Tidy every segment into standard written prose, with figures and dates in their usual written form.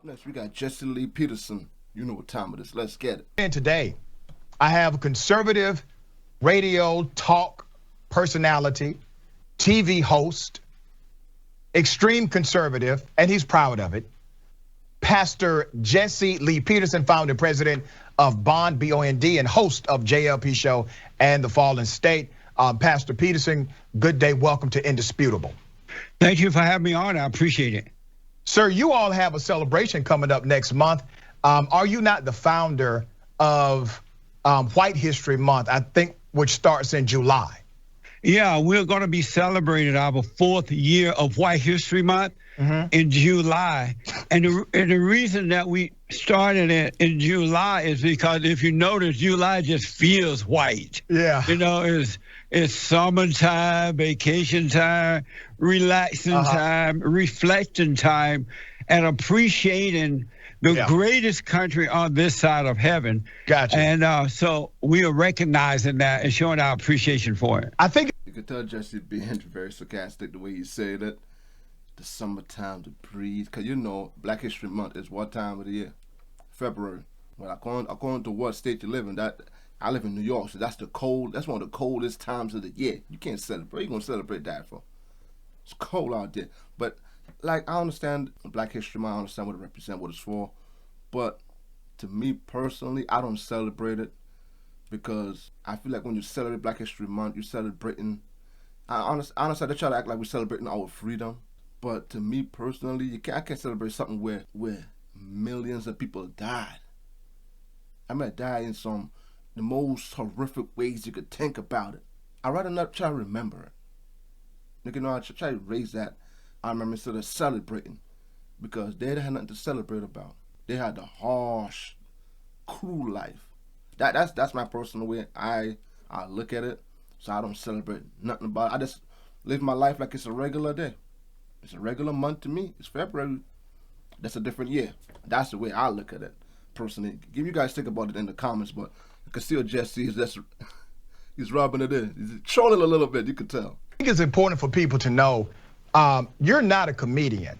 Up next, we got Jesse Lee Peterson. You know what time it is. Let's get it. And today, I have a conservative radio talk personality, TV host, extreme conservative, and he's proud of it. Pastor Jesse Lee Peterson, founder and president of Bond, B-O-N-D, and host of JLP Show and The Fallen State. Pastor Peterson, good day. Welcome to Indisputable. Thank you for having me on. I appreciate it. Sir, you all have a celebration coming up next month. Are you not the founder of White History Month, I think, which starts in July? Yeah, we're going to be celebrating our 4th year of White History Month in July. And the reason that we started it in July is because if you notice, July just feels white. Yeah. You know, it's summertime, vacation time, relaxing time, reflecting time, and appreciating the greatest country on this side of heaven. Gotcha. And so we are recognizing that and showing our appreciation for it. I think you could tell Jesse being very sarcastic the way he said it. The summertime to breathe, because you know Black History Month is what time of the year? February. Well, according to what state you live in, I live in New York, so that's one of the coldest times of the year. You can't celebrate. You're gonna celebrate that for? It's cold out there. But like, I understand Black History Month, I understand what it represents, what it's for. But to me personally, I don't celebrate it because I feel like when you celebrate Black History Month, you're celebrating. Honestly, they try to act like we're celebrating our freedom. But to me personally, I can't celebrate something where millions of people died. I mean, died in the most horrific ways you could think about it. I'd rather not try to remember it. You know, I try to erase that. I remember instead of celebrating, because they didn't have nothing to celebrate about. They had the harsh, cruel life. That's my personal way I look at it. So I don't celebrate nothing about it. I just live my life like it's a regular day. It's a regular month to me. It's February. That's a different year. That's the way I look at it, personally. You guys think about it in the comments, but you can see Jesse is just, he's rubbing it in. He's trolling a little bit, you can tell. I think it's important for people to know you're not a comedian.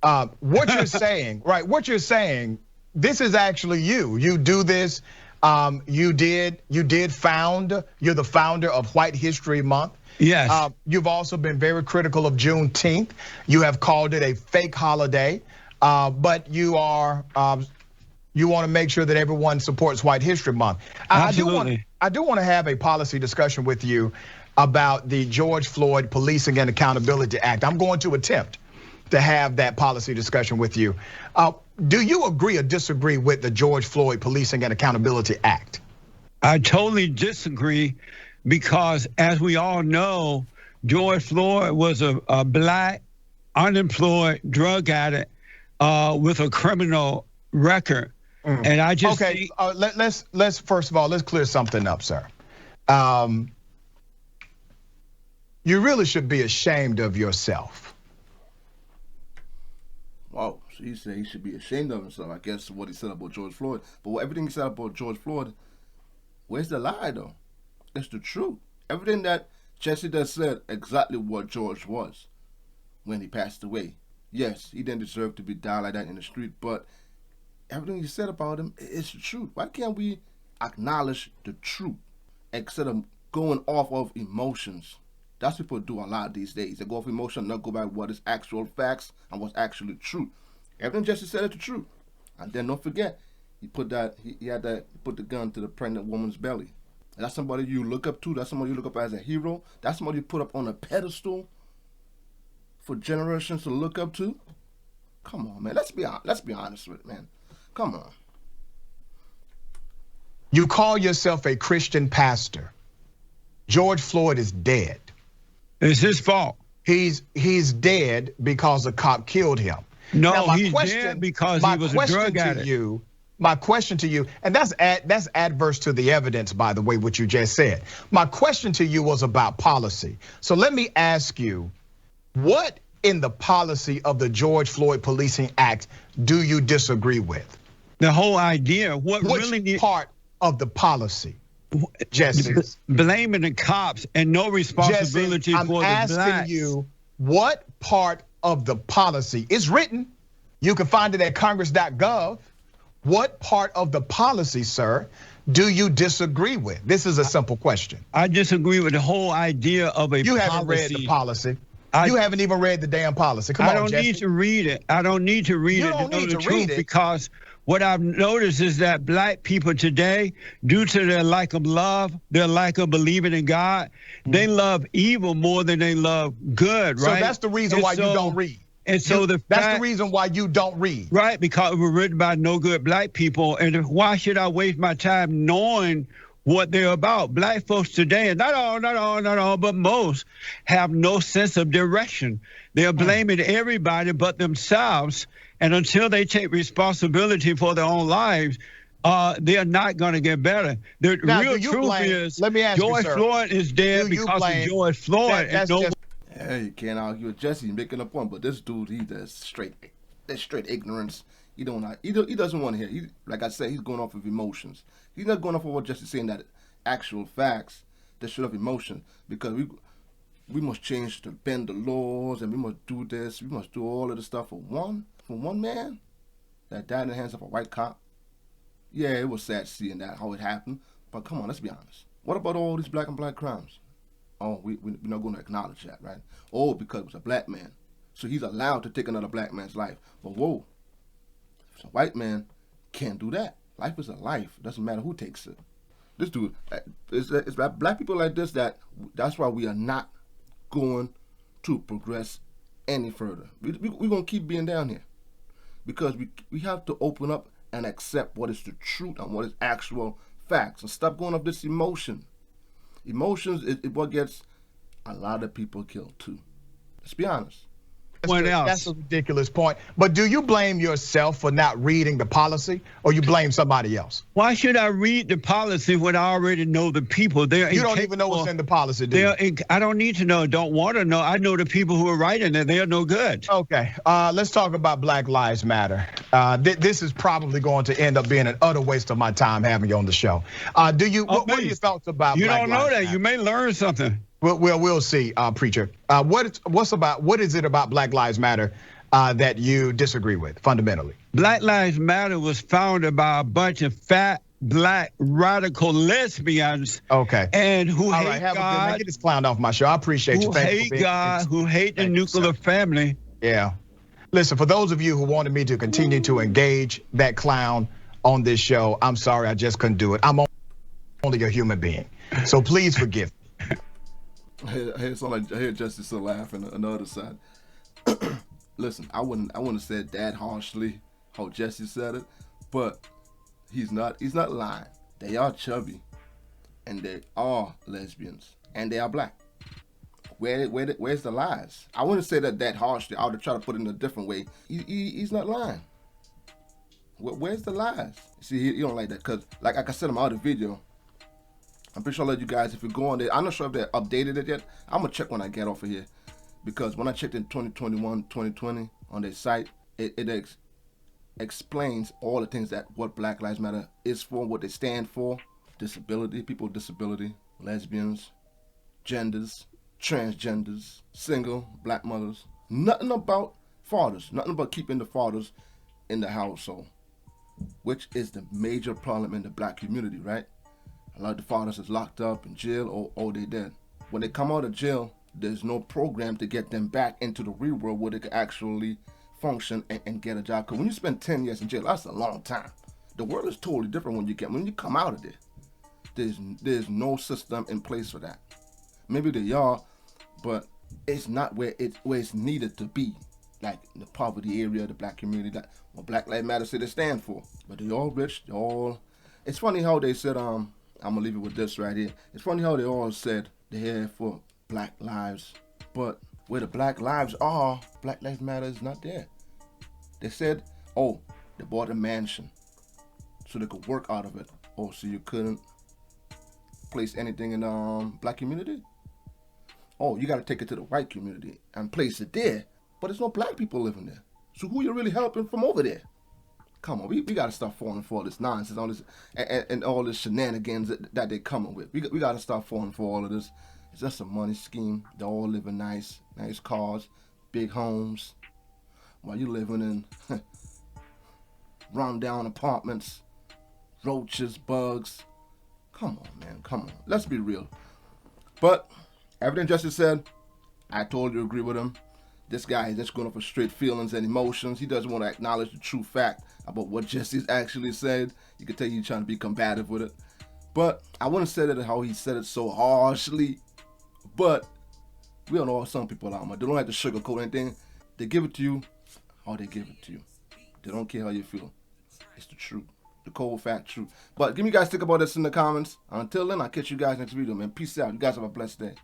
What you're saying, right? What you're saying, this is actually you. You do this. You're the founder of White History Month. Yes. You've also been very critical of Juneteenth. You have called it a fake holiday, but you want to make sure that everyone supports White History Month. Absolutely. I do want to have a policy discussion with you about the George Floyd Policing and Accountability Act. I'm going to attempt to have that policy discussion with you. Do you agree or disagree with the George Floyd Policing and Accountability Act? I totally disagree because, as we all know, George Floyd was a black, unemployed drug addict with a criminal record. And I just think let's first of all, let's clear something up, sir. You really should be ashamed of yourself. Wow, so he said he should be ashamed of himself. I guess what he said about George Floyd. But everything he said about George Floyd, where's the lie though? It's the truth. Everything that Jesse just said, exactly what George was when he passed away. Yes, he didn't deserve to be died like that in the street, but everything he said about him is the truth. Why can't we acknowledge the truth instead of going off of emotions? That's what people do a lot these days. They go off emotion, not go by what is actual facts and what's actually true. Everything Jesse said is the truth. And then don't forget, he put the gun to the pregnant woman's belly. And that's somebody you look up to. That's somebody you look up as a hero. That's somebody you put up on a pedestal for generations to look up to. Come on, man. Let's be honest with it, man. Come on. You call yourself a Christian pastor. George Floyd is dead. It's his fault. He's dead because a cop killed him. No, he's dead because he was a drug addict. My question to you, and that's adverse to the evidence, by the way, what you just said. My question to you was about policy. So let me ask you, what in the policy of the George Floyd Policing Act do you disagree with? The whole idea. Which part of the policy? Jesse, blaming the cops and no responsibility Jesse, for the blacks. I'm asking you, what part of the policy is written? You can find it at congress.gov. What part of the policy, sir, do you disagree with? This is a simple question. I disagree with the whole idea of a policy. You haven't read the policy. You haven't even read the damn policy. Come on, I don't need to read it. I don't need to read it to know the truth, because what I've noticed is that black people today, due to their lack of love, their lack of believing in God, they love evil more than they love good, right? So that's the reason why you don't read. And so that's the reason why you don't read. Right, because we're written by no good black people. And why should I waste my time knowing what they're about? Black folks today, and not all, but most, have no sense of direction. They're blaming everybody but themselves. And until they take responsibility for their own lives, they are not going to get better. The real truth is, let me ask George you, sir, Floyd is dead because of George Floyd. Hey, you can't argue with Jesse making a point, but this dude, that's straight ignorance. He doesn't want to hear. Like I said, he's going off of emotions. He's not going off of what Jesse's saying, that actual facts that should have emotion, because we must change to bend the laws, and we must do this, we must do all of this stuff for one man that died in the hands of a white cop. Yeah, it was sad seeing that, how it happened, but come on, let's be honest. What about all these black and black crimes? Oh, we're not going to acknowledge that, right? Oh, because it was a black man, so he's allowed to take another black man's life. But whoa, if it's a white man, can't do that. Life is a life. It doesn't matter who takes it. This dude, it's black people like this that's why we are not going to progress any further. We're going to keep being down here, because we have to open up and accept what is the truth and what is actual facts, and stop going off this emotion. Emotions is what gets a lot of people killed too. Let's be honest. That's a ridiculous point. But do you blame yourself for not reading the policy, or you blame somebody else? Why should I read the policy when I already know the people? You don't even know what's in the policy, do you? I don't need to know, don't want to know. I know the people who are writing it. They are no good. Okay, let's talk about Black Lives Matter. This is probably going to end up being an utter waste of my time having you on the show. What are your thoughts about Black Lives Matter? You don't know that. You may learn something. We'll see, preacher. What is it about Black Lives Matter that you disagree with fundamentally? Black Lives Matter was founded by a bunch of fat black radical lesbians. Okay. And who hate God. Get this clown off my show. I appreciate you. Who hate God, who hate the nuclear family. Yeah. Listen, for those of you who wanted me to continue to engage that clown on this show, I'm sorry, I just couldn't do it. I'm only a human being, so please forgive me. I hear Justice still laughing on the other side. Listen, I wouldn't have said that harshly how Jesse said it, but he's not lying. They are chubby, and they are lesbians, and they are black. Where's the lies? I wouldn't say that harshly. I would try to put it in a different way. He's not lying. Where's the lies? See, he don't like that, because like I said in my other video, I'm pretty sure I'll let you guys, if you go on there, I'm not sure if they updated it yet. I'm going to check when I get off of here. Because when I checked in 2021, 2020 on their site, it explains all the things that what Black Lives Matter is for, what they stand for. Disability, people with disability, lesbians, genders, transgenders, single, black mothers. Nothing about fathers. Nothing about keeping the fathers in the household, which is the major problem in the black community, right? A lot of the fathers is locked up in jail or they dead. When they come out of jail, there's no program to get them back into the real world where they can actually function and get a job. Because when you spend 10 years in jail, that's a long time. The world is totally different when you come out of there. There's no system in place for that. Maybe they are, but it's not where it's needed to be. Like in the poverty area, the black community, that what Black Lives Matter say they stand for. But they all rich, it's funny how they said, I'm gonna leave it with this right here. It's funny how they all said they're here for black lives, but where the black lives are, Black Lives Matter is not there. They said, oh, they bought a mansion so they could work out of it. Oh, so you couldn't place anything in the black community? Oh, you gotta take it to the white community and place it there. But there's no black people living there. So who you really helping from over there? Come on, we gotta start falling for all this nonsense, all this and all this shenanigans that they're coming with. We gotta start falling for all of this. It's just a money scheme. They're all living nice cars, big homes, while you living in run down apartments, roaches, bugs. Come on, man, come on. Let's be real. But everything Justice said, I totally agree with him. This guy is just going for straight feelings and emotions. He doesn't want to acknowledge the true fact about what Justice actually said. You can tell he's trying to be combative with it. But I wouldn't say that how he said it so harshly. But we all know how some people are, man. They don't have to sugarcoat anything. They give it to you how they give it to you. They don't care how you feel. It's the truth. The cold fact truth. But give me guys think about this in the comments. Until then, I'll catch you guys next video, man. Peace out. You guys have a blessed day.